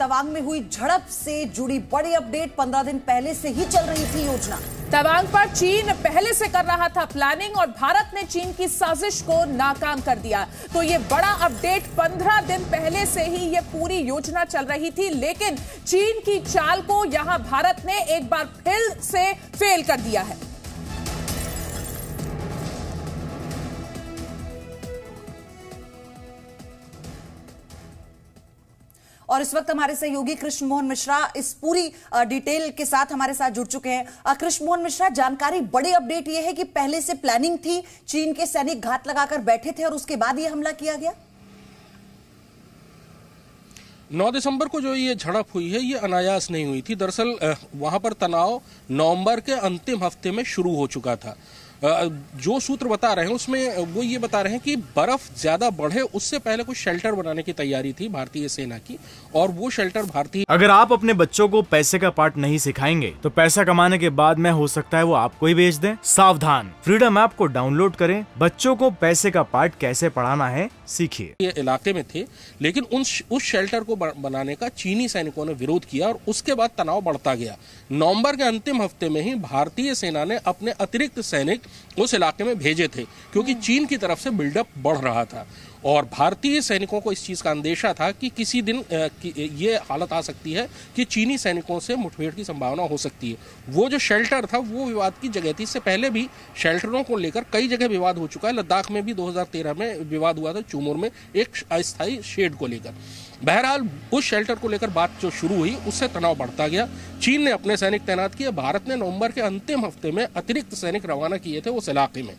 तवांग में हुई झड़प से जुड़ी बड़ी अपडेट। 15 दिन पहले से ही चल रही थी योजना। तवांग पर चीन पहले से कर रहा था प्लानिंग और भारत ने चीन की साजिश को नाकाम कर दिया। तो ये बड़ा अपडेट, 15 दिन पहले से ही ये पूरी योजना चल रही थी, लेकिन चीन की चाल को यहां भारत ने एक बार फिर से फेल कर दिया है। और इस वक्त हमारे सहयोगी कृष्ण मोहन मिश्रा इस पूरी डिटेल के साथ हमारे साथ जुड़ चुके हैं। कृष्ण मोहन मिश्रा, जानकारी, बड़ी अपडेट यह है कि पहले से प्लानिंग थी, चीन के सैनिक घात लगाकर बैठे थे और उसके बाद यह हमला किया गया। 9 दिसंबर को जो ये झड़प हुई है ये अनायास नहीं हुई थी। दरअसल वहां पर तनाव नवंबर के अंतिम हफ्ते में शुरू हो चुका था। जो सूत्र बता रहे हैं उसमें वो ये बता रहे हैं कि बर्फ ज्यादा बढ़े उससे पहले कुछ शेल्टर बनाने की तैयारी थी भारतीय सेना की, और वो शेल्टर भारतीय। अगर आप अपने बच्चों को पैसे का पार्ट नहीं सिखाएंगे तो पैसा कमाने के बाद में हो सकता है वो आपको ही बेच दें। सावधान, फ्रीडम ऐप को डाउनलोड करें, बच्चों को पैसे का पार्ट कैसे पढ़ाना है सीखिए। ये इलाके में थे, लेकिन उस शेल्टर को बनाने का चीनी सैनिकों ने विरोध किया और उसके बाद तनाव बढ़ता गया। नवंबर के अंतिम हफ्ते में ही भारतीय सेना ने अपने अतिरिक्त सैनिक उस इलाके में भेजे थे, क्योंकि चीन की तरफ से बिल्डअप बढ़ रहा था और भारतीय सैनिकों को इस चीज का अंदेशा था कि किसी दिन ये हालत आ सकती है कि चीनी सैनिकों से मुठभेड़ की संभावना हो सकती है। वो जो शेल्टर था वो विवाद की जगह थी। इससे पहले भी शेल्टरों को लेकर कई जगह विवाद हो चुका है। लद्दाख में भी 2013 में विवाद हुआ था, चूमोर में एक अस्थायी शेड को लेकर। बहरहाल उस शेल्टर को लेकर बात जो शुरू हुई उससे तनाव बढ़ता गया। चीन ने अपने सैनिक तैनात किए। भारत ने नवंबर के अंतिम हफ्ते में अतिरिक्त सैनिक रवाना किए थे उस इलाके में।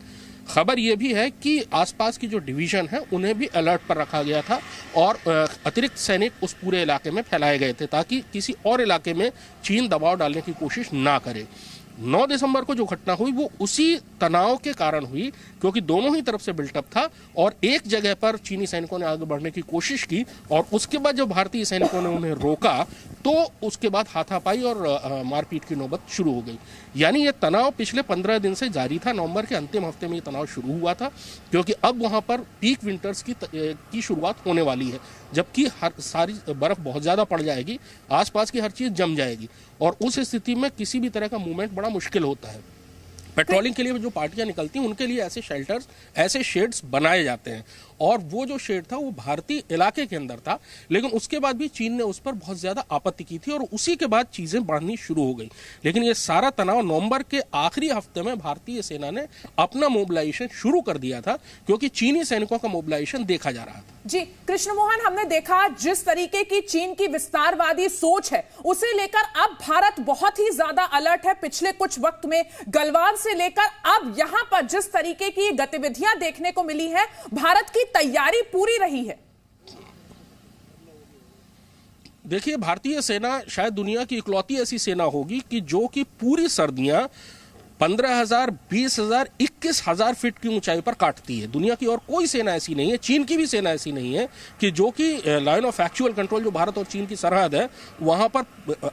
खबर यह भी है कि आसपास की जो डिवीजन है उन्हें भी अलर्ट पर रखा गया था और अतिरिक्त सैनिक उस पूरे इलाके में फैलाए गए थे ताकि किसी और इलाके में चीन दबाव डालने की कोशिश ना करे। 9 दिसंबर को जो घटना हुई वो उसी तनाव के कारण हुई, क्योंकि दोनों ही तरफ से बिल्टअप था और एक जगह पर चीनी सैनिकों ने आगे बढ़ने की कोशिश की और उसके बाद जब भारतीय सैनिकों ने उन्हें रोका तो उसके बाद हाथापाई और मारपीट की नौबत शुरू हो गई। यानी ये तनाव पिछले 15 दिन से जारी था। नवंबर के अंतिम हफ्ते में ये तनाव शुरू हुआ था, क्योंकि अब वहां पर पीक विंटर्स की शुरुआत होने वाली है, जबकि सारी बर्फ बहुत ज्यादा पड़ जाएगी, आसपास की हर चीज जम जाएगी और उस स्थिति में किसी भी तरह का मूवमेंट बड़ा मुश्किल होता है। पेट्रोलिंग के लिए जो पार्टियां निकलती हैं उनके लिए ऐसे शेल्टर्स, ऐसे शेड्स बनाए जाते हैं और वो जो शेड था वो भारतीय इलाके के अंदर था, लेकिन उसके बाद भी चीन ने उस पर बहुत ज्यादा आपत्ति की थी और उसी के बाद चीजें बढ़नी शुरू हो गई। लेकिन ये सारा तनाव नवंबर के आखिरी हफ्ते में भारतीय सेना ने अपना मोबिलाइजेशन शुरू कर दिया था, क्योंकि चीनी सैनिकों का मोबिलाइजेशन देखा जा रहा था। जी कृष्ण मोहन, हमने देखा जिस तरीके की चीन की विस्तारवादी सोच है उसे लेकर अब भारत बहुत ही ज्यादा अलर्ट है। पिछले कुछ वक्त में गलवान से लेकर अब यहां पर जिस तरीके की गतिविधियां देखने को मिली है, भारत की तैयारी पूरी रही है। देखिए, भारतीय सेना शायद दुनिया की इकलौती ऐसी सेना होगी कि जो कि पूरी सर्दियां 15,000, 20,000, 21,000 फीट की ऊंचाई पर काटती है। दुनिया की और कोई सेना ऐसी नहीं है, चीन की भी सेना ऐसी नहीं है कि जो कि लाइन ऑफ एक्चुअल कंट्रोल जो भारत और चीन की सरहद है वहां पर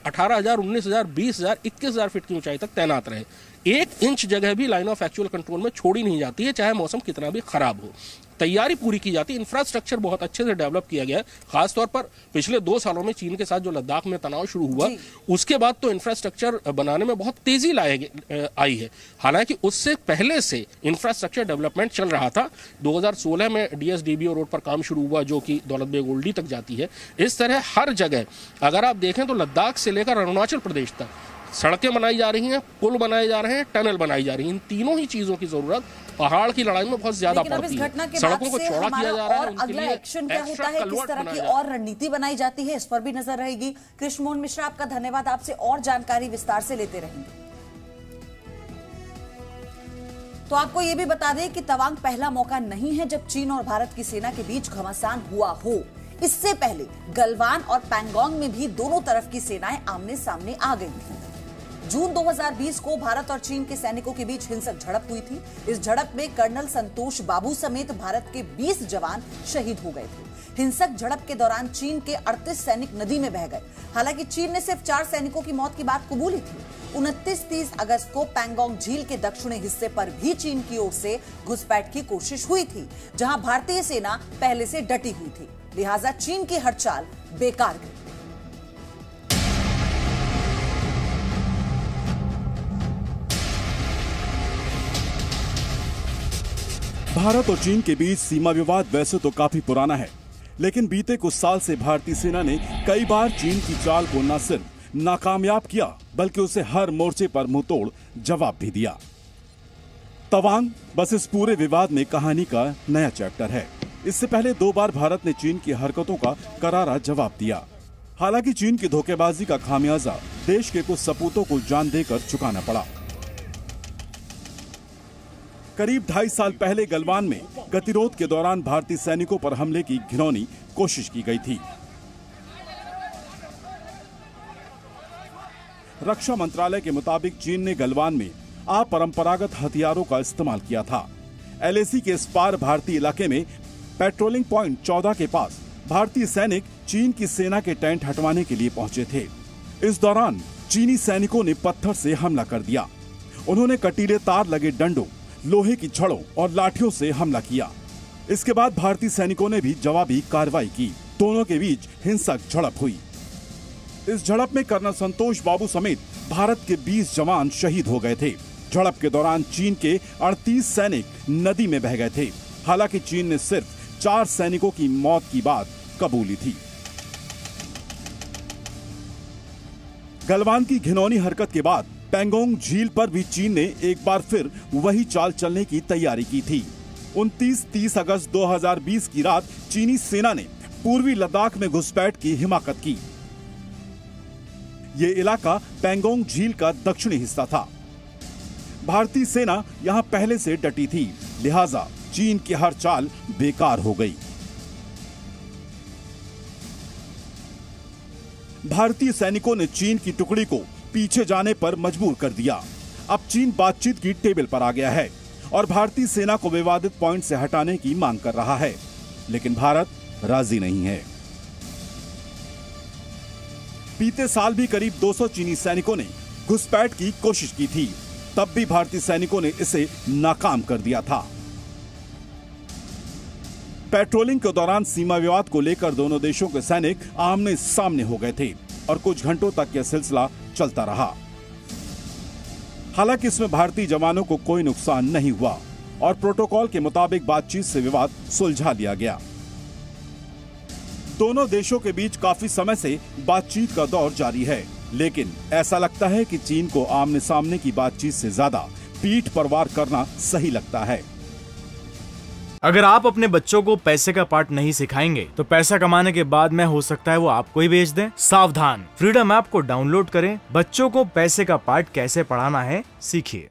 18,000, 19,000, 20,000, 21,000 फीट की ऊंचाई तक तैनात रहे। 1 इंच जगह भी लाइन ऑफ एक्चुअल कंट्रोल में छोड़ी नहीं जाती है, चाहे मौसम कितना भी खराब हो। तैयारी पूरी की जाती है। इंफ्रास्ट्रक्चर बहुत अच्छे से डेवलप किया गया है। खासतौर पर पिछले 2 सालों में चीन के साथ जो लद्दाख में तनाव शुरू हुआ उसके बाद तो इंफ्रास्ट्रक्चर बनाने में बहुत तेजी आई है। हालांकि उससे पहले से इंफ्रास्ट्रक्चर डेवलपमेंट चल रहा था। 2016 में डीएसडीबीओ रोड पर काम शुरू हुआ जो कि दौलत बेग ओल्डी तक जाती है। इस तरह हर जगह अगर आप देखें तो लद्दाख से लेकर अरुणाचल प्रदेश तक सड़कें बनाई जा रही हैं, पुल बनाए जा रहे हैं, टनल बनाई जा रही हैं। इन तीनों ही चीजों की जरूरत पहाड़ की लड़ाई में बहुत ज्यादा पड़ती है। सड़कों को चौड़ा किया जा रहा है। और अगला एक्शन क्या होता है, किस तरह की और रणनीति बनाई जाती है, इस पर भी नजर रहेगी। कृष्ण मोहन मिश्रा, आपका धन्यवाद। आपसे और जानकारी विस्तार से लेते रहेंगे। तो आपको यह भी बता दें कि तवांग पहला मौका नहीं है जब चीन और भारत की सेना के बीच घमासान हुआ हो। इससे पहले गलवान और पैंगोंग में भी दोनों तरफ की सेनाएं आमने सामने आ गई थी। जून 2020 को भारत और चीन के सैनिकों के बीच हिंसक झड़प हुई थी। इस झड़प में कर्नल संतोष बाबू समेत भारत के 20 जवान शहीद हो गए थे। हिंसक झड़प के दौरान चीन के 38 सैनिक नदी में बह गए। हालांकि चीन ने सिर्फ 4 सैनिकों की मौत की बात कबूली थी। 29-30 अगस्त को पैंगोंग झील के दक्षिणी हिस्से पर भी चीन की ओर से घुसपैठ की कोशिश हुई थी, जहां भारतीय सेना पहले से डटी हुई थी। लिहाजा चीन की हर चाल बेकार गई। भारत और चीन के बीच सीमा विवाद वैसे तो काफी पुराना है, लेकिन बीते कुछ साल से भारतीय सेना ने कई बार चीन की चाल को न सिर्फ नाकामयाब किया बल्कि उसे हर मोर्चे पर मुंहतोड़ जवाब भी दिया। तवांग बस इस पूरे विवाद में कहानी का नया चैप्टर है। इससे पहले 2 बार भारत ने चीन की हरकतों का करारा जवाब दिया। हालांकि चीन की धोखेबाजी का खामियाजा देश के कुछ सपूतों को जान देकर चुकाना पड़ा। करीब 2.5 साल पहले गलवान में गतिरोध के दौरान भारतीय सैनिकों पर हमले की घिनौनी कोशिश की गई थी। रक्षा मंत्रालय के मुताबिक चीन ने गलवान में अपरंपरागत हथियारों का इस्तेमाल किया था। LAC के इस पार भारतीय इलाके में पेट्रोलिंग पॉइंट 14 के पास भारतीय सैनिक चीन की सेना के टेंट हटवाने के लिए पहुंचे थे। इस दौरान चीनी सैनिकों ने पत्थर से हमला कर दिया। उन्होंने कटीले तार लगे डंडों, लोहे की छड़ों और लाठियों से हमला किया। इसके बाद भारतीय सैनिकों ने भी जवाबी कार्रवाई की। दोनों के बीच हिंसक झड़प हुई। इस झड़प में कर्नल संतोष बाबू समेत भारत के 20 जवान शहीद हो गए थे। झड़प के दौरान चीन के 38 सैनिक नदी में बह गए थे। हालांकि चीन ने सिर्फ 4 सैनिकों की मौत की बात कबूली थी। गलवान की घिनौनी हरकत के बाद पैंगोंग झील पर भी चीन ने एक बार फिर वही चाल चलने की तैयारी की थी। 29-30 अगस्त 2020 की रात चीनी सेना ने पूर्वी लद्दाख में घुसपैठ की हिमाकत की। ये इलाका पैंगोंग झील का दक्षिणी हिस्सा था। भारतीय सेना यहां पहले से डटी थी, लिहाजा चीन की हर चाल बेकार हो गई। भारतीय सैनिकों ने चीन की टुकड़ी को पीछे जाने पर मजबूर कर दिया। अब चीन बातचीत की टेबल पर आ गया है और भारतीय सेना को विवादित पॉइंट से हटाने की मांग कर रहा है, लेकिन भारत राजी नहीं है। बीते साल भी करीब 200 चीनी सैनिकों ने घुसपैठ की कोशिश की थी, तब भी भारतीय सैनिकों ने इसे नाकाम कर दिया था। पेट्रोलिंग के दौरान सीमा विवाद को लेकर दोनों देशों के सैनिक आमने सामने हो गए थे और कुछ घंटों तक यह सिलसिला चलता रहा। हालांकि इसमें भारतीय जवानों को कोई नुकसान नहीं हुआ और प्रोटोकॉल के मुताबिक बातचीत से विवाद सुलझा लिया गया। दोनों देशों के बीच काफी समय से बातचीत का दौर जारी है, लेकिन ऐसा लगता है कि चीन को आमने सामने की बातचीत से ज्यादा पीठ पर वार करना सही लगता है। अगर आप अपने बच्चों को पैसे का पार्ट नहीं सिखाएंगे तो पैसा कमाने के बाद में हो सकता है वो आपको ही बेच दें। सावधान, फ्रीडम ऐप को डाउनलोड करें। बच्चों को पैसे का पार्ट कैसे पढ़ाना है सीखिए।